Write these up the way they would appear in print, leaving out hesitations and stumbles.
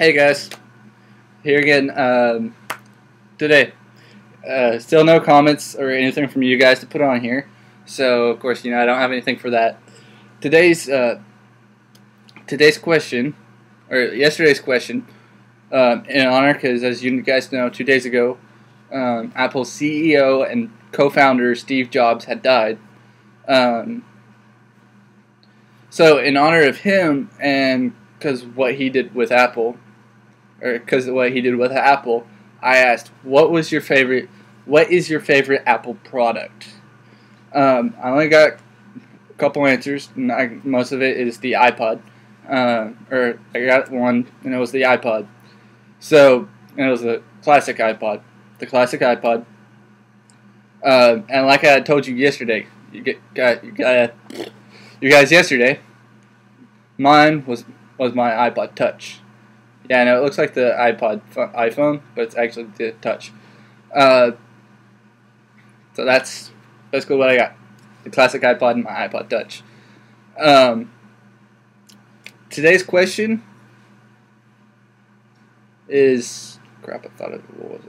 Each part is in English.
Hey guys, here again today. Still no comments or anything from you guys to put on here, so of course I don't have anything for that. Today's question, or yesterday's question, in honor, because as you guys know, 2 days ago, Apple's CEO and co-founder Steve Jobs had died. So in honor of him and because what he did with Apple. I asked, what is your favorite Apple product? I only got a couple answers, and most of it is the iPod. Or I got one, and it was the iPod. And it was the classic iPod. The classic iPod. And like I told you yesterday, you guys yesterday, mine was my iPod Touch. Yeah, I know it looks like the iPhone, but it's actually the Touch. So that's basically what I got: the classic iPod and my iPod Touch. Today's question is crap. I thought of what was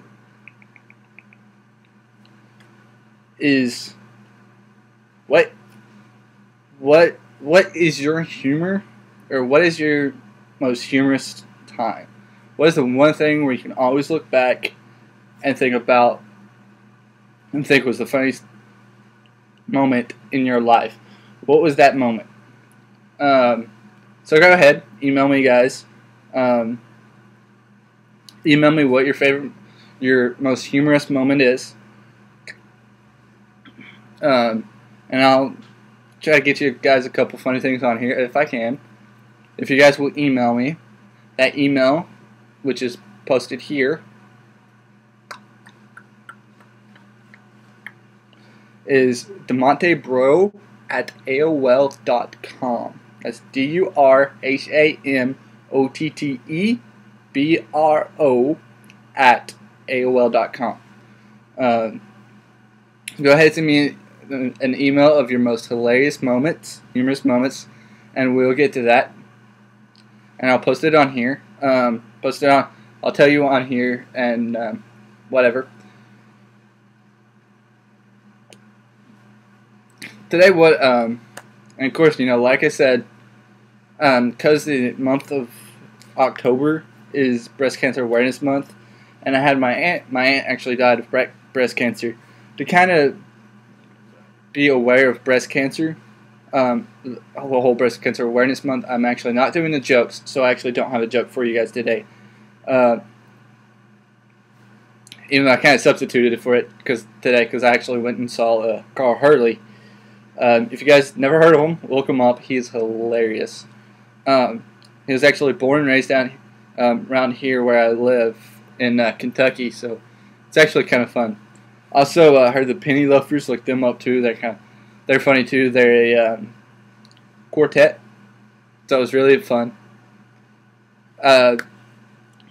it? Is what is your humor, or what is your most humorous time? What is the one thing where you can always look back and think about and think was the funniest moment in your life? What was that moment? So go ahead, email me, guys. Email me what your most humorous moment is, and I'll try to get you guys a couple funny things on here if I can. If you guys will email me, that email, which is posted here, is durhamottebro@aol.com. That's durhamottebro@aol.com. Go ahead and send me an email of your most humorous moments, and we'll get to that. And I'll post it on here. I'll tell you on here and whatever. Today, and of course, like I said, because the month of October is Breast Cancer Awareness Month, and I had my aunt actually died of breast cancer. To kind of be aware of breast cancer, the whole Breast Cancer Awareness Month, I'm actually not doing the jokes, so I actually don't have a joke for you guys today. Even though I kind of substituted it for it because I actually went and saw Carl Hurley. If you guys never heard of him, look him up. He's hilarious. He was actually born and raised down around here where I live in Kentucky, so it's actually kind of fun. Also, heard the Penny Loafers, look them up too. They're funny too. They're a quartet, so it was really fun.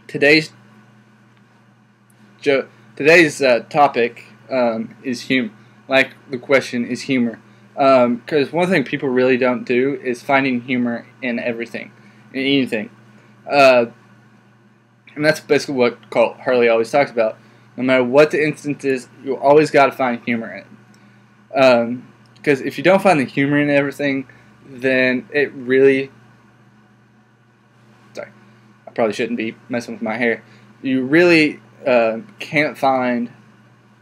Today's topic is humor. Like the question is humor, because one thing people really don't do is finding humor in everything, in anything, and that's basically what Carl Hurley always talks about. No matter what the instance is, you always got to find humor in it. Because if you don't find the humor in everything, then it really... Sorry, I probably shouldn't be messing with my hair. You really can't find...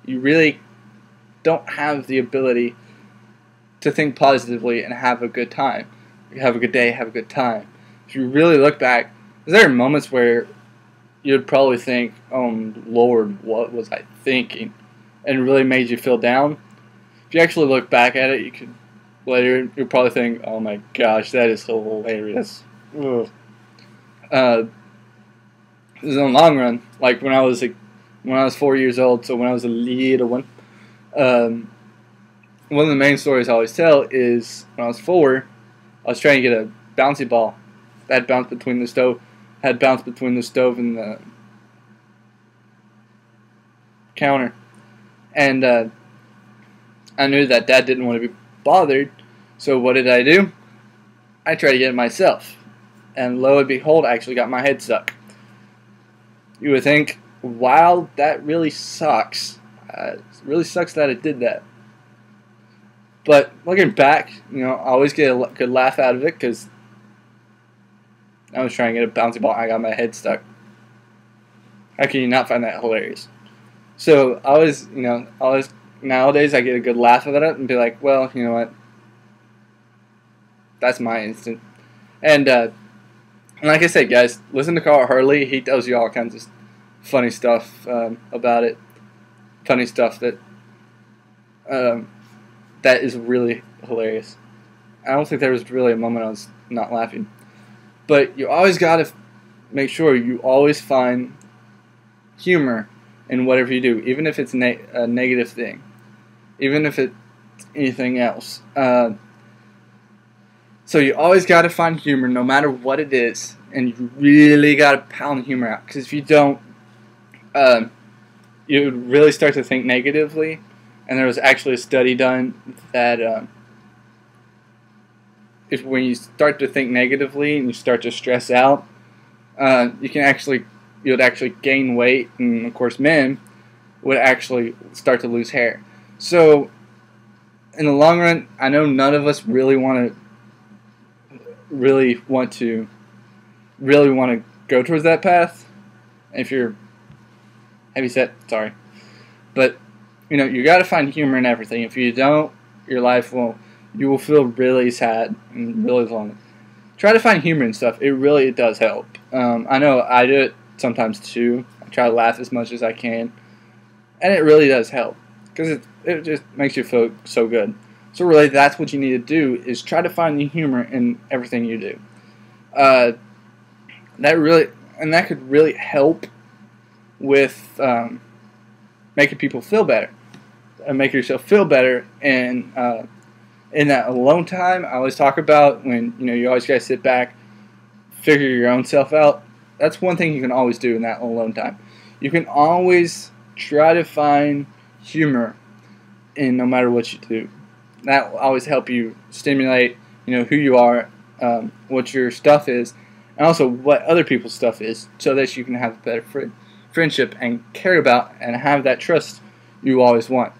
You really don't have the ability to think positively and have a good time. You have a good day, have a good time. If you really look back, there are moments where you'd probably think, oh Lord, what was I thinking? And it really made you feel down. If you actually look back at it, you'll probably think, oh my gosh, that is hilarious. Ugh. In the long run, like when I was 4 years old, so when I was a little one, one of the main stories I always tell is when I was 4, I was trying to get a bouncy ball that bounced between the stove and the counter, and I knew that Dad didn't want to be bothered, so what did I do? I tried to get it myself, and lo and behold, I actually got my head stuck. You would think, wow, that really sucks. It really sucks that it did that. But looking back, I always get a good laugh out of it because I was trying to get a bouncy ball and I got my head stuck. How can you not find that hilarious? So I always nowadays I get a good laugh out of it and be like, well, you know what? That's my instant. And like I said, guys, listen to Carl Hurley. He tells you all kinds of funny stuff about it. Funny stuff that that is really hilarious. I don't think there was really a moment I was not laughing. But you always got to make sure you always find humor in whatever you do, even if it's a negative thing, even if it's anything else. So you always got to find humor no matter what it is, and you really got to pound humor out, because if you don't, you would really start to think negatively. And there was actually a study done that when you start to think negatively and you start to stress out, you would actually gain weight, and of course men would actually start to lose hair. So in the long run, I know none of us really want to go towards that path. If you're heavy set, sorry, but you got to find humor in everything. If you don't, you will feel really sad and really lonely. Try to find humor in stuff. It really does help. I know I do it sometimes too. I try to laugh as much as I can, and it really does help because it just makes you feel so good. So really, that's what you need to do, is try to find the humor in everything you do. That could really help with making people feel better, and make yourself feel better. And in that alone time, I always talk about when you always gotta sit back, figure your own self out. That's one thing you can always do in that alone time. You can always try to find humor in no matter what you do. That will always help you stimulate, who you are, what your stuff is, and also what other people's stuff is, so that you can have a better friendship and care about and have that trust you always want.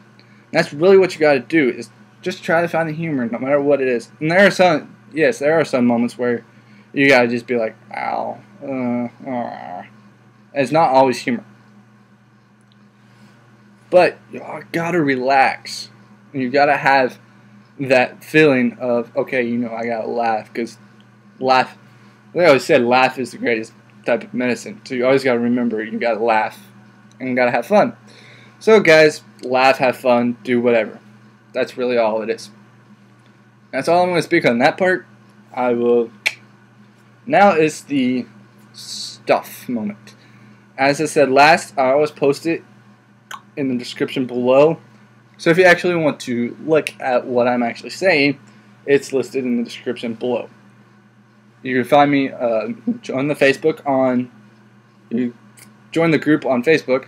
And that's really what you got to do, is just try to find the humor no matter what it is. And there are some moments where you got to just be like, ow, it's not always humor. But you got to relax. You got to have that feeling of, okay, I got to laugh, because they always said laugh is the greatest type of medicine. So you always got to remember, you got to laugh and got to have fun. So guys, laugh, have fun, do whatever. That's really all it is. That's all I'm going to speak on that part. Now is the stuff moment. As I said last, I always post it in the description below. So if you actually want to look at what I'm actually saying, it's listed in the description below. You can find me, join the group on Facebook.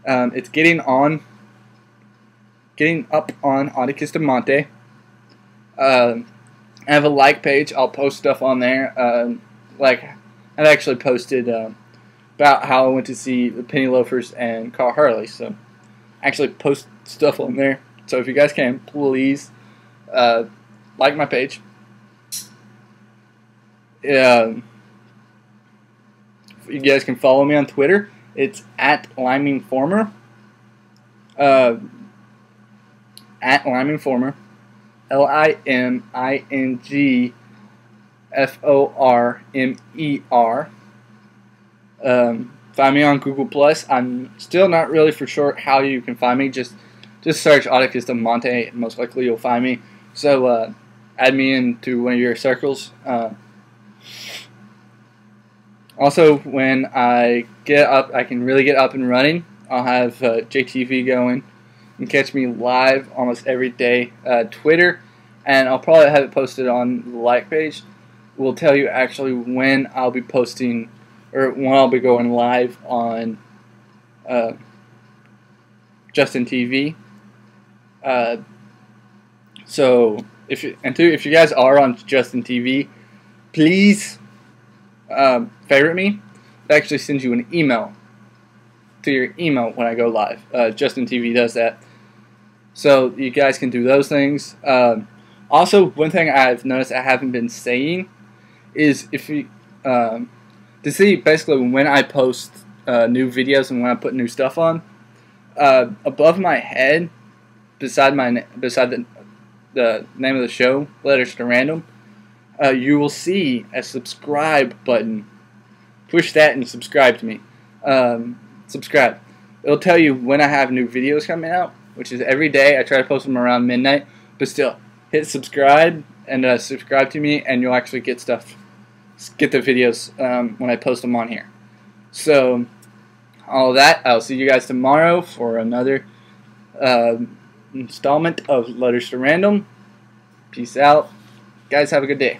It's getting up on Otticus durhamotte. I have a like page. I'll post stuff on there. I've actually posted about how I went to see the Penny Loafers and Carl Hurley. So I actually post stuff on there. So if you guys can, please like my page. You guys can follow me on Twitter. It's @LimingFormer. @LimingFormer. LimingFormer. Find me on Google+. I'm still not really for sure how you can find me. Just search Otticus durhamotte, and most likely you'll find me. So add me into one of your circles. Also, when I get up, I can really get up and running. I'll have JTV going. You can catch me live almost every day. Twitter, and I'll probably have it posted on the like page. Will tell you actually when I'll be posting, or when I'll be going live on Justin TV. So if you guys are on Justin TV, please favorite me. It actually sends you an email to your email when I go live. Justin TV does that. So you guys can do those things. Also, one thing I've noticed I haven't been saying is if you to see basically when I post new videos and when I put new stuff on, above my head, beside the name of the show, Letters to Random, you will see a subscribe button. Push that and subscribe to me. Subscribe. It'll tell you when I have new videos coming out, which is every day. I try to post them around midnight, but still, hit subscribe and subscribe to me, and you'll actually get the videos when I post them on here. So, all of that. I'll see you guys tomorrow for another installment of Letters to Random. Peace out. Guys, have a good day.